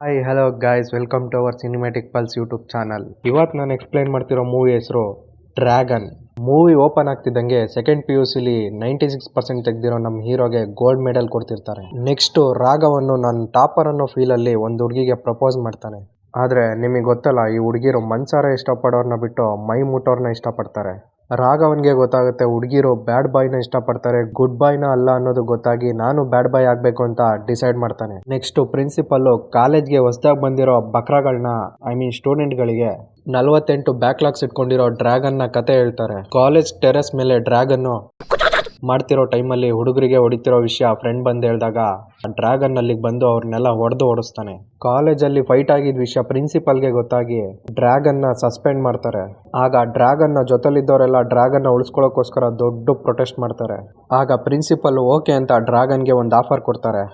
Hi hello guys, welcome to our cinematic pulse YouTube channel. ಇವತ್ತು ನಾನು explain ಮಾಡ್ತಿರೋ movie ಹೆಸರು ಡ್ರ್ಯಾಗನ್. ಮೂವಿ ಓಪನ್ ಆಗ್ತಿದ್ದಂಗೆ ಸೆಕೆಂಡ್ PUCಲಿ 96% ತೆಗೆದಿರೋ ನಮ್ಮ ಹೀರೋಗೆ ಗೋಲ್ಡ್ ಮೆಡಲ್ ಕೊಡ್ತಿರ್ತಾರೆ. ನೆಕ್ಸ್ಟು ರಾಘವನ್ನು ನನ್ನ ಟಾಪರ್ ಅನ್ನೋ ಫೀಲಲ್ಲಿ ಒಂದು ಹುಡುಗಿಗೆ ಪ್ರಪೋಸ್ ಮಾಡ್ತಾನೆ. ಆದರೆ ನಿಮಗೆ ಗೊತ್ತಲ್ಲ, ಈ ಹುಡುಗಿರು ಮನ್ಸಾರ ಇಷ್ಟಪಡೋರ್ನ ಬಿಟ್ಟು ಮೈ ಮುಟ್ಟೋರ್ನ ಇಷ್ಟಪಡ್ತಾರೆ. ರಾಘವನ್ಗೆ ಗೊತ್ತಾಗುತ್ತೆ ಹುಡುಗಿರು ಬ್ಯಾಡ್ ಬಾಯ್ನ ಇಷ್ಟಪಡ್ತಾರೆ, ಗುಡ್ ಬಾಯ್ನ ಅಲ್ಲ ಅನ್ನೋದು ಗೊತ್ತಾಗಿ ನಾನು ಬ್ಯಾಡ್ ಬಾಯ್ ಆಗಬೇಕು ಅಂತ ಡಿಸೈಡ್ ಮಾಡ್ತಾನೆ. ನೆಕ್ಸ್ಟ್ ಪ್ರಿನ್ಸಿಪಲ್ಲು ಕಾಲೇಜ್ಗೆ ಹೊಸದಾಗಿ ಬಂದಿರೋ ಬಕ್ರಾಗಳನ್ನ ಸ್ಟೂಡೆಂಟ್ಗಳಿಗೆ 48 ಬ್ಯಾಕ್ಲಾಗ್ಸ್ ಇಟ್ಕೊಂಡಿರೋ ಡ್ರ್ಯಾಗನ್ನ ಕತೆ ಹೇಳ್ತಾರೆ. ಕಾಲೇಜ್ ಟೆರೆಸ್ ಮೇಲೆ ಡ್ರ್ಯಾಗನ್ನು ಮಾಡ್ತಿರೋ ಟೈಮಲ್ಲಿ ಹುಡುಗರಿಗೆ ಹೊಡಿತಿರೋ ವಿಷಯ ಫ್ರೆಂಡ್ ಬಂದು ಹೇಳಿದಾಗ ಡ್ರ್ಯಾಗನ್ ಅಲ್ಲಿಗೆ ಬಂದು ಅವ್ರನ್ನೆಲ್ಲ ಓಡಿಸ್ತಾನೆ. ಕಾಲೇಜಲ್ಲಿ ಫೈಟ್ ಆಗಿದ್ದ ವಿಷಯ ಪ್ರಿನ್ಸಿಪಲ್ಗೆ ಗೊತ್ತಾಗಿ ಡ್ರ್ಯಾಗನ್ನ ಸಸ್ಪೆಂಡ್ ಮಾಡ್ತಾರೆ. ಆಗ ಡ್ರ್ಯಾಗನ್ನ ಜೊತೆಲಿದ್ದವರೆಲ್ಲ ಡ್ರ್ಯಾಗನ್ನ ಉಳಿಸ್ಕೊಳ್ಳೋಕ್ಕೋಸ್ಕರ ದೊಡ್ಡ ಪ್ರೊಟೆಸ್ಟ್ ಮಾಡ್ತಾರೆ. ಆಗ ಪ್ರಿನ್ಸಿಪಲ್ ಓಕೆ ಅಂತ ಡ್ರ್ಯಾಗನ್ಗೆ ಒಂದು ಆಫರ್ ಕೊಡ್ತಾರೆ.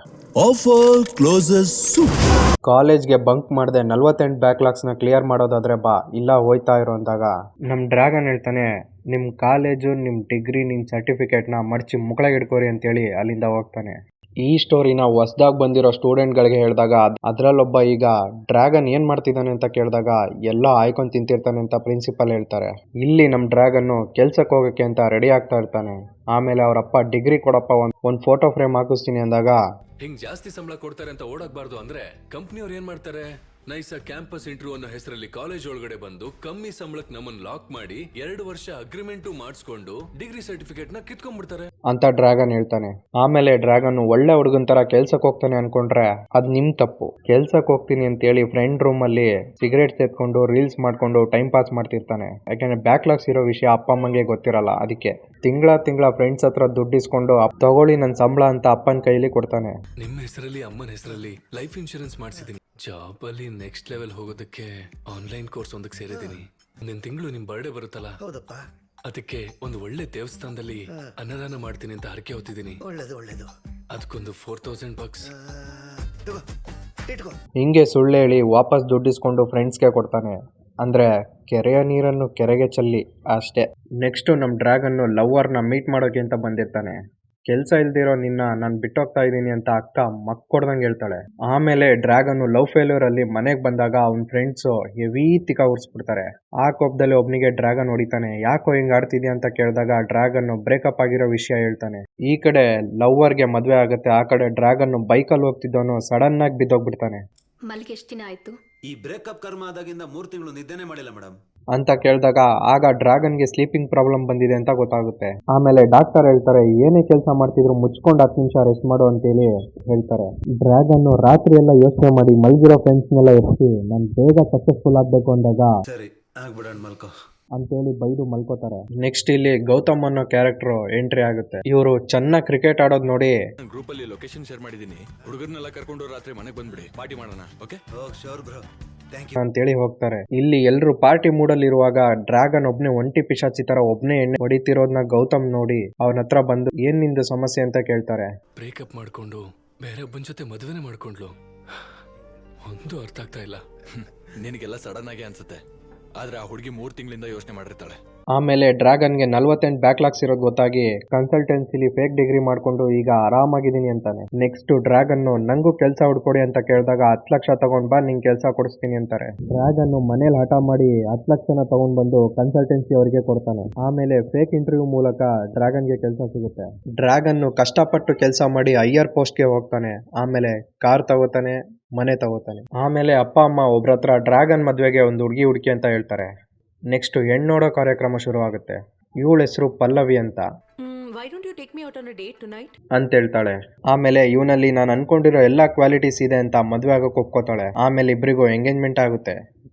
ಕಾಲೇಜ್ಗೆ ಬಂಕ್ ಮಾಡದೆ 48 ಬ್ಯಾಕ್ಲಾಗ್ಸ್ನ ಕ್ಲಿಯರ್ ಮಾಡೋದಾದ್ರೆ ಬಾ, ಇಲ್ಲ ಹೋಯ್ತಾ ಇರೋ ಅಂದಾಗ ನಮ್ಮ ಡ್ರ್ಯಾಗನ್ ಹೇಳ್ತಾನೆ, ನಿಮ್ಮ ಕಾಲೇಜು, ನಿಮ್ಮ ಡಿಗ್ರಿ, ನಿಮ್ಮ ಸರ್ಟಿಫಿಕೇಟ್ನ ಮಡಚಿ ಮುಕ್ಕಳಗೆ ಇಟ್ಕೋರಿ ಅಂತೇಳಿ ಅಲ್ಲಿಂದ ಹೋಗ್ತಾನೆ. ಈ ಸ್ಟೋರಿನ ಹೊಸ್ದಾಗಿ ಬಂದಿರೋ ಸ್ಟೂಡೆಂಟ್ಗಳಿಗೆ ಹೇಳಿದಾಗ ಅದರಲ್ಲೊಬ್ಬ ಈಗ ಡ್ರ್ಯಾಗನ್ ಏನು ಮಾಡ್ತಿದ್ದಾನೆ ಅಂತ ಕೇಳಿದಾಗ ಎಲ್ಲ ಆಯ್ಕೊಂಡು ತಿಂತಿರ್ತಾನೆ ಅಂತ ಪ್ರಿನ್ಸಿಪಲ್ ಹೇಳ್ತಾರೆ. ಇಲ್ಲಿ ನಮ್ಮ ಡ್ರ್ಯಾಗನ್ನು ಕೆಲ್ಸಕ್ಕೆ ಹೋಗೋಕ್ಕೆ ಅಂತ ರೆಡಿ ಆಗ್ತಾ ಇರ್ತಾನೆ. ಆಮೇಲೆ ಅವರಪ್ಪ ಡಿಗ್ರಿ ಕೊಡಪ್ಪ, ಒಂದು ಫೋಟೋ ಫ್ರೇಮ್ ಹಾಕಿಸ್ತೀನಿ ಅಂದಾಗ ಹಿಂಗ್ ಜಾಸ್ತಿ ಸಂಬಳ ಕೊಡ್ತಾರೆ ಅಂತ ಓಡಾಕ್ಬಾರ್ದು ಅಂದ್ರೆ ಕಂಪ್ನಿಯವ್ರು ಏನ್ ಮಾಡ್ತಾರೆ, ನೈಸ್ ಕ್ಯಾಂಪಸ್ ಇಂಟರ್ವ್ಯೂ ಅನ್ನೋ ಹೆಸರಲ್ಲಿ ಕಾಲೇಜ್ ಒಳಗಡೆ ಬಂದು ಕಮ್ಮಿ ಸಂಬಳಕ್ಕೆ ನಮ್ಮನ್ನ ಲಾಕ್ ಮಾಡಿ 2 ವರ್ಷ ಅಗ್ರಿಮೆಂಟು ಮಾಡಿಸ್ಕೊಂಡು ಡಿಗ್ರಿ ಸರ್ಟಿಫಿಕೇಟ್ ನ ಕಿತ್ಕೊಂಡ್ಬಿಡ್ತಾರೆ ಅಂತ ಡ್ರ್ಯಾಗನ್ ಹೇಳ್ತಾನೆ. ಆಮೇಲೆ ಡ್ರ್ಯಾಗನ್ ಒಳ್ಳೆ ಹುಡುಗನ್ ತರ ಕೆಲ್ಸಕ್ಕೆ ಹೋಗ್ತಾನೆ ಅನ್ಕೊಂಡ್ರೆ ಅದ್ ನಿಮ್ ತಪ್ಪು. ಕೆಲ್ಸಕ್ಕೆ ಹೋಗ್ತೀನಿ ಅಂತೇಳಿ ಫ್ರೆಂಡ್ ರೂಮ್ ಅಲ್ಲಿ ಸಿಗರೇಟ್ ಸೇತ್ಕೊಂಡು ರೀಲ್ಸ್ ಮಾಡ್ಕೊಂಡು ಟೈಮ್ ಪಾಸ್ ಮಾಡ್ತಿರ್ತಾನೆ. ಯಾಕಂದ್ರೆ ಬ್ಯಾಕ್ಲಾಗ್ಸ್ ಇರೋ ವಿಷಯ ಅಪ್ಪ ಅಮ್ಮಂಗೆ ಗೊತ್ತಿರಲ್ಲ. ಅದಕ್ಕೆ ತಿಂಗಳ ಫ್ರೆಂಡ್ಸ್ ಹತ್ರ ದುಡ್ಡಿಸ್ಕೊಂಡು ತಗೊಳ್ಳಿ ನನ್ನ ಸಂಬಳ ಅಂತ ಅಪ್ಪನ ಕೈಲಿ ಕೊಡ್ತಾನೆ. ನಿಮ್ಮ ಹೆಸರಲ್ಲಿ ಅಮ್ಮನ ಹೆಸರಲ್ಲಿ ಲೈಫ್ ಇನ್ಶೂರೆನ್ಸ್ ಮಾಡಿಸಿದೀನಿ. ಜಾಬ್ ಅಲ್ಲಿ ನೆಕ್ಸ್ಟ್ ಲೆವೆಲ್ ಹೋಗೋದಕ್ಕೆ ಆನ್ಲೈನ್ ಕೋರ್ಸ್ ಒಂದಕ್ಕೆ ಸೇರಿದೀನಿ. ಮುಂದಿನ ತಿಂಗಳು ನಿಮ್ ಬರ್ಡೇ ಬರುತ್ತಲ್ಲ, ಅದಕ್ಕೆ ಒಂದು ಒಳ್ಳೆ ದೇವಸ್ಥಾನದಲ್ಲಿ ಅನ್ನದಾನ ಮಾಡ್ತೀನಿ ಅಂತ ಹರಕೆ ಹೊತ್ತಿದ್ದೀನಿ. ಒಳ್ಳೇದು. ಅದಕ್ಕೊಂದು $4,000. ಹಿಂಗೆ ಸುಳ್ಳು ಹೇಳಿ ವಾಪಸ್ ದುಡ್ಡಿಸ್ಕೊಂಡು ಫ್ರೆಂಡ್ಸ್ಗೆ ಕೊಡ್ತಾನೆ. ಅಂದ್ರೆ ಕೆರೆಯ ನೀರನ್ನು ಕೆರೆಗೆ ಚೆಲ್ಲಿ ಅಷ್ಟೇ. ನೆಕ್ಸ್ಟ್ ನಮ್ಮ ಡ್ರ್ಯಾಗನ್ನು ಲವ್ವರ್ನ ಮೀಟ್ ಮಾಡೋಕೆ ಅಂತ ಬಂದಿರ್ತಾನೆ. ಕೆಲಸ ಇಲ್ದಿರೋ ನಿನ್ನ ನಾನು ಬಿಟ್ಟೋಗ್ತಾ ಇದ್ದೀನಿ ಅಂತ ಅಕ್ಕ ಮಕ್ಕೊಡ್ದಂಗೆ ಹೇಳ್ತಾಳೆ. ಆಮೇಲೆ ಡ್ರ್ಯಾಗನ್ನು ಲವ್ ಫೇಲ್ಯೂರ್ ಅಲ್ಲಿ ಮನೆಗೆ ಬಂದಾಗ ಅವ್ನ ಫ್ರೆಂಡ್ಸು ಹೆವಿ ತಿಕ್ಕ ಉರ್ಸ್ಬಿಡ್ತಾರೆ. ಆ ಕೋಪದಲ್ಲಿ ಒಬ್ನಿಗೆ ಡ್ರ್ಯಾಗನ್ ಹೊಡಿತಾನೆ. ಯಾಕೋ ಹಿಂಗ್ ಆಡ್ತಿದ್ಯಾ ಅಂತ ಕೇಳಿದಾಗ ಡ್ರ್ಯಾಗನ್ನು ಬ್ರೇಕಪ್ ಆಗಿರೋ ವಿಷಯ ಹೇಳ್ತಾನೆ. ಈ ಕಡೆ ಲವ್ವರ್ಗೆ ಮದ್ವೆ ಆಗುತ್ತೆ. ಆ ಕಡೆ ಡ್ರ್ಯಾಗನ್ನು ಬೈಕಲ್ಲಿ ಹೋಗ್ತಿದ್ದವನು ಸಡನ್ ಆಗಿ ಬಿದ್ದೋಗ್ಬಿಡ್ತಾನೆ. ಮಲ್ಲಿಗೆ ಎಷ್ಟು ದಿನ ಆಯ್ತು? ಈ ಬ್ರೇಕಪ್ ಕರ್ಮ ಆದಾಗಿಂದ 3 ತಿಂಗಳು ನಿದ್ದೆನೆ ಮಾಡಿಲ್ಲ ಮೇಡಮ್ ಅಂತ ಕೇಳಿದಾಗ ಆಗ ಡ್ರ್ಯಾಗನ್ಗೆ ಸ್ಲೀಪಿಂಗ್ ಪ್ರಾಬ್ಲಮ್ ಬಂದಿದೆ ಅಂತ ಗೊತ್ತಾಗುತ್ತೆ. ಆಮೇಲೆ ಡಾಕ್ಟರ್ ಹೇಳ್ತಾರೆ, ಏನೇ ಕೆಲಸ ಮಾಡ್ತಿದ್ರು ಮುಚ್ಕೊಂಡು 10 ನಿಮಿಷ ರೆಸ್ಟ್ ಮಾಡು ಅಂತೇಳಿ ಹೇಳ್ತಾರೆ. ಡ್ರ್ಯಾಗನ್ ರಾತ್ರಿ ಎಲ್ಲ ಯೋಚನೆ ಮಾಡಿ ಮಲ್ಗಿರೋ ಫ್ರೆಂಡ್ಸ್ನೆಲ್ಲ ಎತ್ತಿ ನಾನು ಬೇಗ ಸಕ್ಸಸ್ಫುಲ್ ಆಗ್ಬೇಕು ಅಂದಾಗ ಸರಿ ಆಗ್ಬಿಡೋಣ ಮಲ್ಕೋ ಅಂತೇಳಿ ಬೈದು ಮಲ್ಕೋತಾರೆ. ನೆಕ್ಸ್ಟ್ ಇಲ್ಲಿ ಗೌತಮ್ ಅನ್ನೋ ಕ್ಯಾರೆಕ್ಟರ್ ಎಂಟ್ರಿ ಆಗುತ್ತೆ. ಇವರು ಚೆನ್ನಾಗಿ ಕ್ರಿಕೆಟ್ ಆಡೋದ್ ನೋಡಿ ಗ್ರೂಪ್ ಅಲ್ಲಿ ಲೊಕೇಶನ್ ಶೇರ್ ಮಾಡಿದೀನಿ, ಹುಡುಗರನ್ನೆಲ್ಲ ಕರ್ಕೊಂಡು ರಾತ್ರಿ ಮನೆಗೆ ಬಂದ್ಬಿಡಿ, ಪಾರ್ಟಿ ಮಾಡೋಣ. Okay sure bro, thank you ಅಂತೇಳಿ ಹೋಗ್ತಾರೆ. ಇಲ್ಲಿ ಎಲ್ರು ಪಾರ್ಟಿ ಮೂಡಲ್ಲಿ ಇರುವಾಗ ಡ್ರ್ಯಾಗನ್ ಒಬ್ನೇ ಒಂಟಿ ಪಿಶಾಚಿ ತರ ಒಬ್ನೇ ಎಣ್ಣೆ ಹೊಡಿತಿರೋದ್ನ ಗೌತಮ್ ನೋಡಿ ಅವನ ಹತ್ರ ಬಂದು ಏನ್ ನಿಂದು ಸಮಸ್ಯೆ ಅಂತ ಕೇಳ್ತಾರೆ. ಬ್ರೇಕಪ್ ಮಾಡ್ಕೊಂಡು ಬೇರೆ ಒಬ್ಬನ ಜೊತೆ ಮದುವೆನೇ ಮಾಡ್ಕೊಂಡ್ಲು, ಒಂದು ಅರ್ಥ ಆಗ್ತಾ ಇಲ್ಲ. ನಿನಗೆಲ್ಲ ಸಡನ್ ಆಗಿ ಅನ್ಸುತ್ತೆ, ಆದ್ರೆ ಆ ಹುಡುಗಿ 3 ತಿಂಗಳಿಂದ ಯೋಚನೆ ಮಾಡಿರ್ತಾಳೆ. ಆಮೇಲೆ ಡ್ರ್ಯಾಗನ್ಗೆ 48 ಬ್ಯಾಕ್ಲಾಗ್ಸ್ ಇರೋದು ಗೊತ್ತಾಗಿ ಕನ್ಸಲ್ಟೆನ್ಸಿಲಿ ಫೇಕ್ ಡಿಗ್ರಿ ಮಾಡ್ಕೊಂಡು ಈಗ ಆರಾಮಾಗಿದ್ದೀನಿ ಅಂತಾನೆ. ನೆಕ್ಸ್ಟ್ ಡ್ರ್ಯಾಗನ್ನು ನಂಗೂ ಕೆಲಸ ಹುಡ್ಕೊಡಿ ಅಂತ ಕೇಳಿದಾಗ 10 ಲಕ್ಷ ತಗೊಂಡ್ ಬಾ, ನಿಂಗೆ ಕೆಲಸ ಕೊಡಿಸ್ತೀನಿ ಅಂತಾರೆ. ಡ್ರ್ಯಾಗನ್ನು ಮನೇಲಿ ಹಠ ಮಾಡಿ 10 ಲಕ್ಷನ ತಗೊಂಡ್ ಬಂದು ಕನ್ಸಲ್ಟೆನ್ಸಿ ಅವರಿಗೆ ಕೊಡ್ತಾನೆ. ಆಮೇಲೆ ಫೇಕ್ ಇಂಟರ್ವ್ಯೂ ಮೂಲಕ ಡ್ರ್ಯಾಗನ್ಗೆ ಕೆಲಸ ಸಿಗುತ್ತೆ. ಡ್ರ್ಯಾಗನ್ನು ಕಷ್ಟಪಟ್ಟು ಕೆಲಸ ಮಾಡಿ ಹೈಯರ್ ಪೋಸ್ಟ್ಗೆ ಹೋಗ್ತಾನೆ. ಆಮೇಲೆ ಕಾರ್ ತಗೋತಾನೆ, ಮನೆ ತಗೋತಾನೆ. ಆಮೇಲೆ ಅಪ್ಪ ಅಮ್ಮ ಒಬ್ರ ಹತ್ರ ಡ್ರ್ಯಾಗನ್ ಮದ್ವೆಗೆ ಒಂದು ಹುಡುಗಿ ಅಂತ ಹೇಳ್ತಾರೆ. ನೆಕ್ಸ್ಟ್ ಹೆಣ್ಣು ನೋಡೋ ಕಾರ್ಯಕ್ರಮ ಶುರು ಆಗುತ್ತೆ. ಇವಳ ಹೆಸರು ಪಲ್ಲವಿ ಅಂತ ಅಂತ ಹೇಳ್ತಾಳೆ. ಆಮೇಲೆ ಇವನಲ್ಲಿ ನಾನು ಅನ್ಕೊಂಡಿರೋ ಎಲ್ಲಾ ಕ್ವಾಲಿಟೀಸ್ ಇದೆ ಅಂತ ಮದ್ವೆ ಆಗೋಕೆ ಒಪ್ಕೋತಾಳೆ. ಆಮೇಲೆ ಇಬ್ಬರಿಗೂ ಎಂಗೇಜ್ಮೆಂಟ್ ಆಗುತ್ತೆ.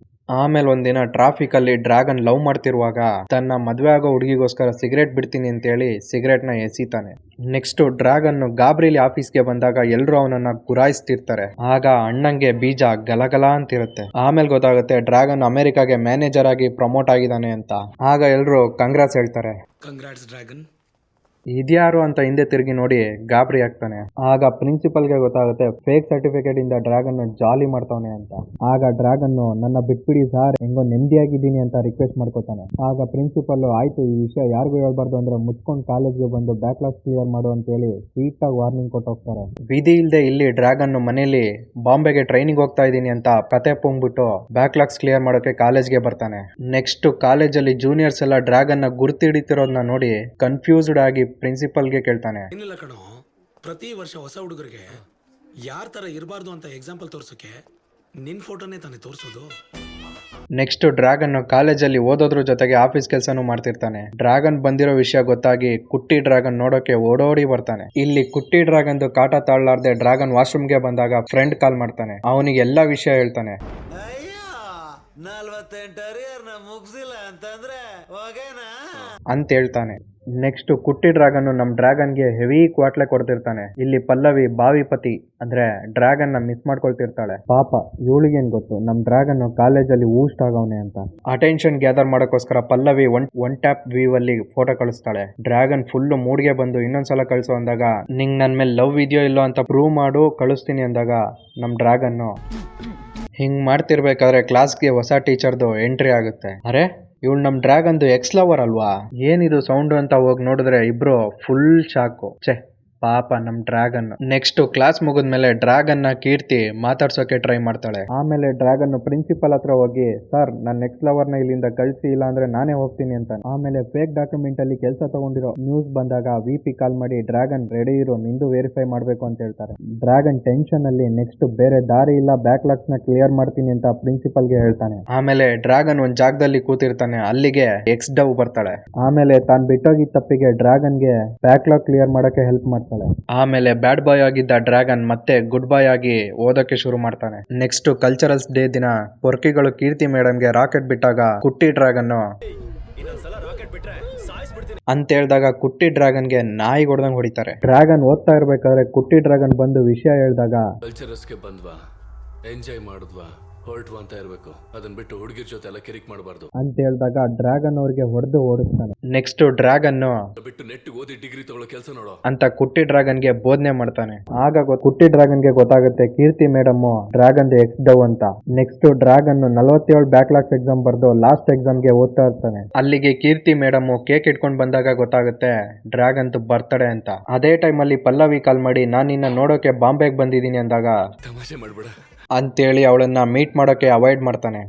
ಆಮೇಲೆ ಒಂದಿನ ಟ್ರಾಫಿಕ್ ಅಲ್ಲಿ ಡ್ರ್ಯಾಗನ್ ಲವ್ ಮಾಡ್ತಿರುವಾಗ ತನ್ನ ಮದ್ವೆ ಆಗೋ ಹುಡುಗಿಗೋಸ್ಕರ ಸಿಗರೇಟ್ ಬಿಡ್ತೀನಿ ಅಂತೇಳಿ ಸಿಗರೇಟ್ ನ ಎಸಿತಾನೆ. ನೆಕ್ಸ್ಟ್ ಡ್ರ್ಯಾಗನ್ ಗಾಬ್ರಿಲಿ ಆಫೀಸ್ಗೆ ಬಂದಾಗ ಎಲ್ರು ಅವನನ್ನ ಗುರಾಯಿಸ್ತಿರ್ತಾರೆ. ಆಗ ಅಣ್ಣಂಗೆ ಬೀಜ ಗಲಗಲ ಅಂತಿರುತ್ತೆ. ಆಮೇಲೆ ಗೊತ್ತಾಗುತ್ತೆ ಡ್ರ್ಯಾಗನ್ ಅಮೆರಿಕಾಗೆ ಮ್ಯಾನೇಜರ್ ಆಗಿ ಪ್ರಮೋಟ್ ಆಗಿದ್ದಾನೆ ಅಂತ. ಆಗ ಎಲ್ರು ಕಂಗ್ರಾಟ್ಸ್ ಹೇಳ್ತಾರೆ. ಕಂಗ್ರಾಟ್ಸ್ ಡ್ರ್ಯಾಗನ್, ಇದ್ಯಾರು ಅಂತ ಹಿಂದೆ ತಿರುಗಿ ನೋಡಿ ಗಾಬರಿ ಆಗ್ತಾನೆ. ಆಗ ಪ್ರಿನ್ಸಿಪಲ್ಗೆ ಗೊತ್ತಾಗುತ್ತೆ ಫೇಕ್ ಸರ್ಟಿಫಿಕೇಟ್ ಇಂದ ಡ್ರ್ಯಾಗನ್ ಜಾಲಿ ಮಾಡ್ತಾವನೆ ಅಂತ. ಆಗ ಡ್ರ್ಯಾಗನ್ ನನ್ನ ಬಿಟ್ಬಿಡಿ ಸಾರ್, ಹೆಂಗೋ ನೆಮ್ಮದಿಯಾಗಿದ್ದೀನಿ ಅಂತ ರಿಕ್ವೆಸ್ಟ್ ಮಾಡ್ಕೋತಾನೆ. ಆಗ ಪ್ರಿನ್ಸಿಪಲ್ ಆಯ್ತು, ಈ ವಿಷಯ ಯಾರಿಗೂ ಹೇಳ್ಬಾರ್ದು ಅಂದ್ರೆ ಮುಚ್ಕೊಂಡು ಕಾಲೇಜ್ಗೆ ಬಂದು ಬ್ಯಾಕ್ಲಾಗ್ಸ್ ಕ್ಲಿಯರ್ ಮಾಡು ಅಂತ ಹೇಳಿ ಸ್ವೀಟ್ ಆಗಿ ವಾರ್ನಿಂಗ್ ಕೊಟ್ಟು ಹೋಗ್ತಾರೆ. ವಿಧಿ ಇಲ್ಲದೆ ಇಲ್ಲಿ ಡ್ರ್ಯಾಗನ್ ಮನೇಲಿ ಬಾಂಬೆಗೆ ಟ್ರೈನಿಂಗ್ ಹೋಗ್ತಾ ಇದ್ದೀನಿ ಅಂತ ಕತೆ ಪುಂಗ್ಬಿಟ್ಟು ಬ್ಯಾಕ್ಲಾಗ್ಸ್ ಕ್ಲಿಯರ್ ಮಾಡೋಕೆ ಕಾಲೇಜ್ಗೆ ಬರ್ತಾನೆ. ನೆಕ್ಸ್ಟ್ ಕಾಲೇಜಲ್ಲಿ ಜೂನಿಯರ್ಸ್ ಎಲ್ಲ ಡ್ರ್ಯಾಗನ್ ನ ಗುರ್ತಿ ಹಿಡಿತಿರೋದನ್ನ ನೋಡಿ ಕನ್ಫ್ಯೂಸ್ಡ್ ಆಗಿ ಪ್ರಿನ್ಸಿಪಲ್ಗೆ ಕೇಳ್ತಾನೆ. ಏನಿಲ್ಲ ಕಣೋ, ಪ್ರತಿ ವರ್ಷ ಹೊಸ ಹುಡುಗರಿಗೆ ಯಾರ ತರ ಇರಬಾರ್ದು ಅಂತ ಎಕ್ಸಾಂಪಲ್ ತೋರ್ಸೋಕೆ ನಿನ್ ಫೋಟೋನೇ ತಾನೇ ತೋರಿಸೋದು. ನೆಕ್ಸ್ಟ್ ಡ್ರ್ಯಾಗನ್ ಕಾಲೇಜಲ್ಲಿ ಓದೋದ್ರ ಜೊತೆಗೆ ಆಫೀಸ್ ಕೆಲಸನೂ ಮಾಡ್ತಿರ್ತಾನೆ. ಡ್ರ್ಯಾಗನ್ ಬಂದಿರೋ ವಿಷಯ ಗೊತ್ತಾಗಿ ಕುಟ್ಟಿ ಡ್ರ್ಯಾಗನ್ ನೋಡೋಕೆ ಓಡೋಡಿ ಬರ್ತಾನೆ. ಇಲ್ಲಿ ಕುಟ್ಟಿ ಡ್ರ್ಯಾಗನ್ದು ಕಾಟ ತಾಳಲಾರ್ದೆ ಡ್ರ್ಯಾಗನ್ ವಾಶ್ರೂಮ್ಗೆ ಬಂದಾಗ ಫ್ರೆಂಡ್ ಕಾಲ್ ಮಾಡ್ತಾನೆ. ಅವನಿಗೆ ಎಲ್ಲಾ ವಿಷಯ ಹೇಳ್ತಾನೆ. 48 ಅರಿಯರ್ನ ಮುಗಿಸಿಲ್ಲ ಅಂತಂದ್ರೆ ಅಂತ ಹೇಳ್ತಾನೆ. ನೆಕ್ಸ್ಟ್ ಕುಟ್ಟಿ ಡ್ರ್ಯಾಗನ್ ನಮ್ ಡ್ರ್ಯಾಗನ್ಗೆ ಹೆವಿ ಕ್ವಾಟ್ಲೆ ಕೊಡ್ತಿರ್ತಾನೆ. ಇಲ್ಲಿ ಪಲ್ಲವಿ ಬಾವಿಪತಿ ಅಂದ್ರೆ ಡ್ರ್ಯಾಗನ್ ನ ಮಿಸ್ ಮಾಡ್ಕೊಳ್ತಿರ್ತಾಳೆ. ಪಾಪ ಇವಳಿಗೇನ್ ಗೊತ್ತು ನಮ್ ಡ್ರ್ಯಾಗನ್ ಕಾಲೇಜಲ್ಲಿ ಊಸ್ಟ್ ಆಗವನೆ ಅಂತ. ಅಟೆನ್ಷನ್ ಗ್ಯಾದರ್ ಮಾಡೋಕ್ಕೋಸ್ಕರ ಪಲ್ಲವಿ ಒನ್ ಟ್ಯಾಪ್ ವ್ಯೂ ಅಲ್ಲಿ ಫೋಟೋ ಕಳಿಸ್ತಾಳೆ. ಡ್ರ್ಯಾಗನ್ ಫುಲ್ ಮೂಡ್ಗೆ ಬಂದು ಇನ್ನೊಂದ್ಸಲ ಕಳಿಸು ಅಂದಾಗ ನಿಂಗ್ ನನ್ ಮೇಲೆ ಲವ್ ಇದೆಯೋ ಇಲ್ಲೋ ಅಂತ ಪ್ರೂವ್ ಮಾಡು ಕಳಿಸ್ತೀನಿ ಅಂದಾಗ ನಮ್ ಡ್ರ್ಯಾಗನ್ ಹಿಂಗ್ ಮಾಡ್ತಿರ್ಬೇಕಾದ್ರೆ ಕ್ಲಾಸ್ಗೆ ಹೊಸ ಟೀಚರ್ದು ಎಂಟ್ರಿ ಆಗುತ್ತೆ. ಅರೆ ಇವಳು ನಮ್ ಡ್ರ್ಯಾಗನ್ದು ಎಕ್ಸ್ ಲವರ್ ಅಲ್ವಾ, ಏನಿದು ಸೌಂಡ್ ಅಂತ ಹೋಗಿ ನೋಡಿದ್ರೆ ಇಬ್ರು ಫುಲ್ ಶಾಕು. ಪಾಪ ನಮ್ ಡ್ರ್ಯಾಗನ್. ನೆಕ್ಸ್ಟ್ ಕ್ಲಾಸ್ ಮುಗಿದ್ಮೇಲೆ ಡ್ರ್ಯಾಗನ್ ನ ಕೀರ್ತಿ ಮಾತಾಡ್ಸೋಕೆ ಟ್ರೈ ಮಾಡ್ತಾಳೆ. ಆಮೇಲೆ ಡ್ರ್ಯಾಗನ್ ಪ್ರಿನ್ಸಿಪಲ್ ಹತ್ರ ಹೋಗಿ ಸರ್ ನನ್ನ ನೆಕ್ಸ್ಟ್ ಲವರ್ ನ ಇಲ್ಲಿಂದ ಕಳಿಸಿ, ಇಲ್ಲ ಅಂದ್ರೆ ನಾನೇ ಹೋಗ್ತೀನಿ ಅಂತ. ಆಮೇಲೆ ಫೇಕ್ ಡಾಕ್ಯುಮೆಂಟ್ ಅಲ್ಲಿ ಕೆಲಸ ತಗೊಂಡಿರೋ ನ್ಯೂಸ್ ಬಂದಾಗ VP ಕಾಲ್ ಮಾಡಿ ಡ್ರ್ಯಾಗನ್ ರೆಡಿ ಇರೋ ನಿಂದು ವೆರಿಫೈ ಮಾಡ್ಬೇಕು ಅಂತ ಹೇಳ್ತಾರೆ. ಡ್ರ್ಯಾಗನ್ ಟೆನ್ಷನ್ ಅಲ್ಲಿ ನೆಕ್ಸ್ಟ್ ಬೇರೆ ದಾರಿ ಇಲ್ಲ ಬ್ಯಾಕ್ಲಾಗ್ಸ್ ನ ಕ್ಲಿಯರ್ ಮಾಡ್ತೀನಿ ಅಂತ ಪ್ರಿನ್ಸಿಪಲ್ ಗೆ ಹೇಳ್ತಾನೆ. ಆಮೇಲೆ ಡ್ರ್ಯಾಗನ್ ಒಂದ್ ಜಾಗದಲ್ಲಿ ಕೂತಿರ್ತಾನೆ. ಅಲ್ಲಿಗೆ ಎಕ್ಸ್ ಡವ್ ಬರ್ತಾಳೆ. ಆಮೇಲೆ ತಾನ್ ಬಿಟ್ಟೋಗಿದ್ದ ತಪ್ಪಿಗೆ ಡ್ರ್ಯಾಗನ್ ಗೆ ಬ್ಯಾಕ್ಲಾಗ್ ಕ್ಲಿಯರ್ ಮಾಡಕ್ಕೆ ಹೆಲ್ಪ್ ಮಾಡ್ತಾಳೆ. ಆಮೇಲೆ ಬ್ಯಾಡ್ ಬಾಯ್ ಆಗಿದ್ದ ಡ್ರ್ಯಾಗನ್ ಮತ್ತೆ ಗುಡ್ ಬಾಯ್ ಆಗಿ ಓದೋಕೆ ಶುರು ಮಾಡ್ತಾನೆ. ನೆಕ್ಸ್ಟ್ ಕಲ್ಚರಲ್ಸ್ ಡೇ ದಿನ ಪೊರ್ಕಿಗಳು ಕೀರ್ತಿ ಮೇಡಮ್ಗೆ ರಾಕೆಟ್ ಬಿಟ್ಟಾಗ ಕುಟ್ಟಿ ಡ್ರ್ಯಾಗನ್ ಅಂತ ಹೇಳಿದಾಗ ಕುಟ್ಟಿ ಡ್ರ್ಯಾಗನ್ಗೆ ನಾಯಿ ಹೊಡೆದಂಗ್ ಹೊಡಿತಾರೆ. ಡ್ರ್ಯಾಗನ್ ಓದ್ತಾ ಇರ್ಬೇಕಾದ್ರೆ ಕುಟ್ಟಿ ಡ್ರ್ಯಾಗನ್ ಬಂದು ವಿಷಯ ಹೇಳಿದಾಗ ಕಲ್ಚರಸ್ಗೆ ಬಂದ್ವಾ, ಎಂಜಾಯ್ ಮಾಡಿದ್ವಾ, ಹೊರಟ್ವಾ ಅಂತ ಇರಬೇಕು. ಅದನ್ನ ಬಿಟ್ಟು ಹುಡುಗಿರ್ ಜೊತೆ ಎಲ್ಲ ಕಿರಿಕ್ ಮಾಡಬಾರ್ದು ಅಂತ ಹೇಳಿದಾಗ ಡ್ರ್ಯಾಗನ್ ಅವ್ರಿಗೆ ಹೊಡೆದು ಓಡಿಸ್ತಾನೆ. ನೆಕ್ಸ್ಟ್ ಡ್ರ್ಯಾಗನ್ ಬಿಟ್ಟು ನೆಟ್ ಓದಿ ಡಿಗ್ರಿ ತಗೊಳ್ಳೋ ಕೆಲಸ ನೋಡೋ ಅಂತ ಕುಟ್ಟಿ ಡ್ರ್ಯಾಗನ್ಗೆ ಬೋಧನೆ ಮಾಡ್ತಾನೆ. ಆಗ ಕುಟ್ಟಿ ಡ್ರ್ಯಾಗನ್ಗೆ ಗೊತ್ತಾಗುತ್ತೆ ಕೀರ್ತಿ ಮೇಡಮ್ ಡ್ರ್ಯಾಗನ್ ಎಕ್ಸ್ ಡವ್ ಅಂತ. ನೆಕ್ಸ್ಟ್ ಡ್ರ್ಯಾಗನ್ 47 ಬ್ಯಾಕ್ಲಾಗ್ಸ್ ಎಕ್ಸಾಮ್ ಬರ್ದು ಲಾಸ್ಟ್ ಎಕ್ಸಾಮ್ಗೆ ಓದ್ತಾ ಇರ್ತಾನೆ. ಅಲ್ಲಿಗೆ ಕೀರ್ತಿ ಮೇಡಮ್ ಕೇಕ್ ಇಟ್ಕೊಂಡ್ ಬಂದಾಗ ಗೊತ್ತಾಗುತ್ತೆ ಡ್ರ್ಯಾಗನ್ ಬರ್ತಡೆ ಅಂತ. ಅದೇ ಟೈಮ್ ಅಲ್ಲಿ ಪಲ್ಲವಿ ಕಾಲ್ ಮಾಡಿ ನಾನ್ ನಿನ್ನ ನೋಡೋಕೆ ಬಾಂಬೆಗೆ ಬಂದಿದ್ದೀನಿ ಅಂದಾಗ ತಮಾಷೆ ಮಾಡ್ಬೇಡ ಅಂತೇಳಿ ಅವಳನ್ನ ಮೀಟ್ ಮಾಡೋಕೆ ಅವಾಯ್ಡ್ ಮಾಡ್ತಾನೆ.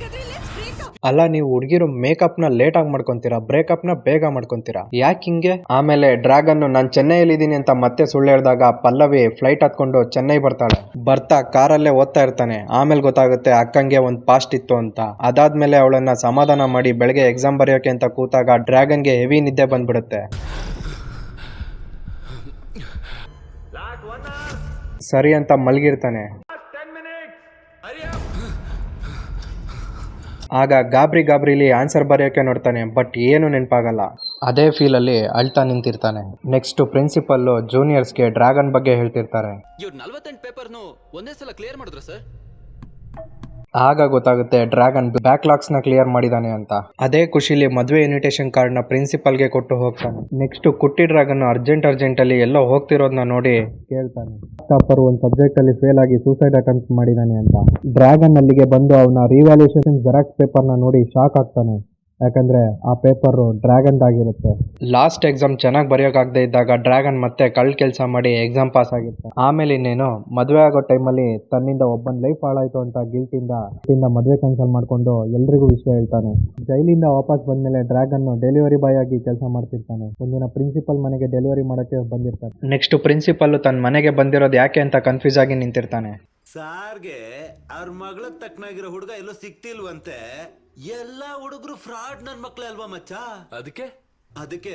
ಅಲ್ಲ ನೀವು ಹುಡುಗಿರು ಮೇಕಪ್ ನ ಲೇಟ್ ಆಗಿ ಮಾಡ್ಕೊಂತೀರಾ, ಬ್ರೇಕಪ್ ನ ಬೇಗ ಮಾಡ್ಕೊಂತೀರಾ, ಯಾಕೆ ಹಿಂಗೆ? ಆಮೇಲೆ ಡ್ರ್ಯಾಗನ್ ನಾನ್ ಚೆನ್ನೈಯಲ್ಲಿ ಇದೀನಿ ಅಂತ ಮತ್ತೆ ಸುಳ್ಳು ಹೇಳಿದಾಗ ಪಲ್ಲವಿ ಫ್ಲೈಟ್ ಹತ್ಕೊಂಡು ಚೆನ್ನೈ ಬರ್ತಾಳೆ. ಬರ್ತಾ ಕಾರಲ್ಲೇ ಓದ್ತಾ ಇರ್ತಾನೆ. ಆಮೇಲೆ ಗೊತ್ತಾಗುತ್ತೆ ಅಕ್ಕಂಗೆ ಒಂದ್ ಪಾಸ್ಟ್ ಇತ್ತು ಅಂತ. ಅದಾದ್ಮೇಲೆ ಅವಳನ್ನ ಸಮಾಧಾನ ಮಾಡಿ ಬೆಳಗ್ಗೆ ಎಕ್ಸಾಮ್ ಬರೆಯೋಕೆ ಅಂತ ಕೂತಾಗ ಡ್ರ್ಯಾಗನ್ಗೆ ಹೆವಿ ನಿದ್ದೆ ಬಂದ್ಬಿಡುತ್ತೆ. ಸರಿ ಅಂತ ಮಲಗಿರ್ತಾನೆ. ಆಗ ಗಾಬ್ರಿಲಿ ಆನ್ಸರ್ ಬರೆಯೋಕೆ ನೋಡ್ತಾನೆ, ಬಟ್ ಏನು ನೆನಪಾಗಲ್ಲ. ಅದೇ ಫೀಲ್ ಅಲ್ಲಿ ಅಳ್ತಾ ನಿಂತಿರ್ತಾನೆ. ನೆಕ್ಸ್ಟ್ ಪ್ರಿನ್ಸಿಪಲ್ ಜೂನಿಯರ್ಸ್ಗೆ ಡ್ರ್ಯಾಗನ್ ಬಗ್ಗೆ ಹೇಳ್ತಿರ್ತಾರೆ. ಇವ್ರು 48 ಪೇಪರ್ನು ಒಂದೇ ಸಲ ಕ್ಲಿಯರ್ ಮಾಡಿದ್ರ ಸರ್? ಆಗ ಗೊತ್ತಾಗುತ್ತೆ ಡ್ರ್ಯಾಗನ್ ಬ್ಯಾಕ್ಲಾಗ್ಸ್ ನ ಕ್ಲಿಯರ್ ಮಾಡಿದಾನೆ ಅಂತ. ಅದೇ ಖುಷಿಲಿ ಮದುವೆ ಇನ್ವಿಟೇಷನ್ ಕಾರ್ಡ್ ನ ಪ್ರಿನ್ಸಿಪಲ್ ಗೆ ಕೊಟ್ಟು ಹೋಗ್ತಾನೆ. ನೆಕ್ಸ್ಟ್ ಕುಟ್ಟಿ ಡ್ರ್ಯಾಗನ್ ಅರ್ಜೆಂಟ್ ಅಲ್ಲಿ ಎಲ್ಲೋ ಹೋಗ್ತಿರೋದನ್ನ ನೋಡಿ ಕೇಳ್ತಾನೆ, ಟಾಪರ್ ಒಂದ್ ಸಬ್ಜೆಕ್ಟ್ ಅಲ್ಲಿ ಫೇಲ್ ಆಗಿ ಸೂಸೈಡ್ ಅಟೆಂಪ್ಟ್ ಮಾಡಿದಾನೆ ಅಂತ. ಡ್ರ್ಯಾಗನ್ ಅಲ್ಲಿಗೆ ಬಂದು ಅವನ ರಿವ್ಯಾಲ್ಯೂಯೇಷನ್ ಜೆರಾಕ್ಸ್ ಪೇಪರ್ ನ ನೋಡಿ ಶಾಕ್ ಆಗ್ತಾನೆ. ಯಾಕಂದ್ರೆ ಆ ಪೇಪರ್ ಡ್ರ್ಯಾಗನ್ ಆಗಿರುತ್ತೆ. ಲಾಸ್ಟ್ ಎಕ್ಸಾಮ್ ಚೆನ್ನಾಗಿ ಬರೆಯೋಕಾಗದೆ ಇದ್ದಾಗ ಡ್ರ್ಯಾಗನ್ ಮತ್ತೆ ಕಳ್ ಕೆಲಸ ಮಾಡಿ ಎಕ್ಸಾಮ್ ಪಾಸ್ ಆಗಿರ್ತಾನೆ. ಆಮೇಲೆ ಇನ್ನೇನು ಮದುವೆ ಆಗೋ ಟೈಮಲ್ಲಿ ತನ್ನಿಂದ ಒಬ್ಬನ ಲೈಫ್ ಹಾಳಾಯ್ತು ಅಂತ ಗಿಲ್ಟಿಂದ ಮದುವೆ ಕ್ಯಾನ್ಸಲ್ ಮಾಡ್ಕೊಂಡು ಎಲ್ರಿಗೂ ವಿಷಯ ಹೇಳ್ತಾನೆ. ಜೈಲಿಂದ ವಾಪಸ್ ಬಂದ್ಮೇಲೆ ಡ್ರ್ಯಾಗನ್ ಡೆಲಿವರಿ ಬಾಯ್ ಆಗಿ ಕೆಲಸ ಮಾಡ್ತಿರ್ತಾನೆ. ಒಂದಿನ ಪ್ರಿನ್ಸಿಪಲ್ ಮನೆಗೆ ಡೆಲಿವರಿ ಮಾಡಕ್ಕೆ ಬಂದಿರ್ತಾನೆ. ನೆಕ್ಸ್ಟ್ ಪ್ರಿನ್ಸಿಪಲ್ ತನ್ನ ಮನೆಗೆ ಬಂದಿರೋದು ಯಾಕೆ ಅಂತ ಕನ್ಫ್ಯೂಸ್ ಆಗಿ ನಿಂತಿರ್ತಾನೆ. ಸಾರ್ಗೆ ಅವ್ರ ಮಗಳ ತಕ್ಕನಾಗಿರೋ ಹುಡುಗ ಎಲ್ಲೋ ಸಿಕ್ತಿಲ್ವಂತೆ. ಎಲ್ಲಾ ಹುಡುಗರು ಫ್ರಾಡ್ ನನ್ ಮಕ್ಳೇ ಅಲ್ವಾ ಮಚ್ಚ, ಅದಕ್ಕೆ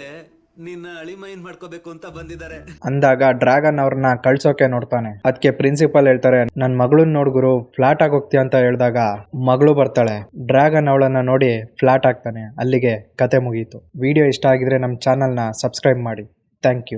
ನಿನ್ನ ಅಳಿಮೈನ್ ಮಾಡ್ಕೋಬೇಕು ಅಂತ ಬಂದಿದ್ದಾರೆ ಅಂದಾಗ ಡ್ರ್ಯಾಗನ್ ಅವ್ರನ್ನ ಕಳ್ಸೋಕೆ ನೋಡ್ತಾನೆ. ಅದಕ್ಕೆ ಪ್ರಿನ್ಸಿಪಲ್ ಹೇಳ್ತಾರೆ ನನ್ ಮಗಳನ್ನ ನೋಡ್ಗುರು ಫ್ಲಾಟ್ ಆಗಿ ಹೋಗ್ತೀಯ ಅಂತ ಹೇಳಿದಾಗ ಮಗಳು ಬರ್ತಾಳೆ. ಡ್ರ್ಯಾಗನ್ ಅವಳನ್ನ ನೋಡಿ ಫ್ಲಾಟ್ ಆಗ್ತಾನೆ. ಅಲ್ಲಿಗೆ ಕತೆ ಮುಗೀತು. ವಿಡಿಯೋ ಇಷ್ಟ ಆಗಿದ್ರೆ ನಮ್ಮ ಚಾನಲ್ನ ಸಬ್ಸ್ಕ್ರೈಬ್ ಮಾಡಿ. Thank you.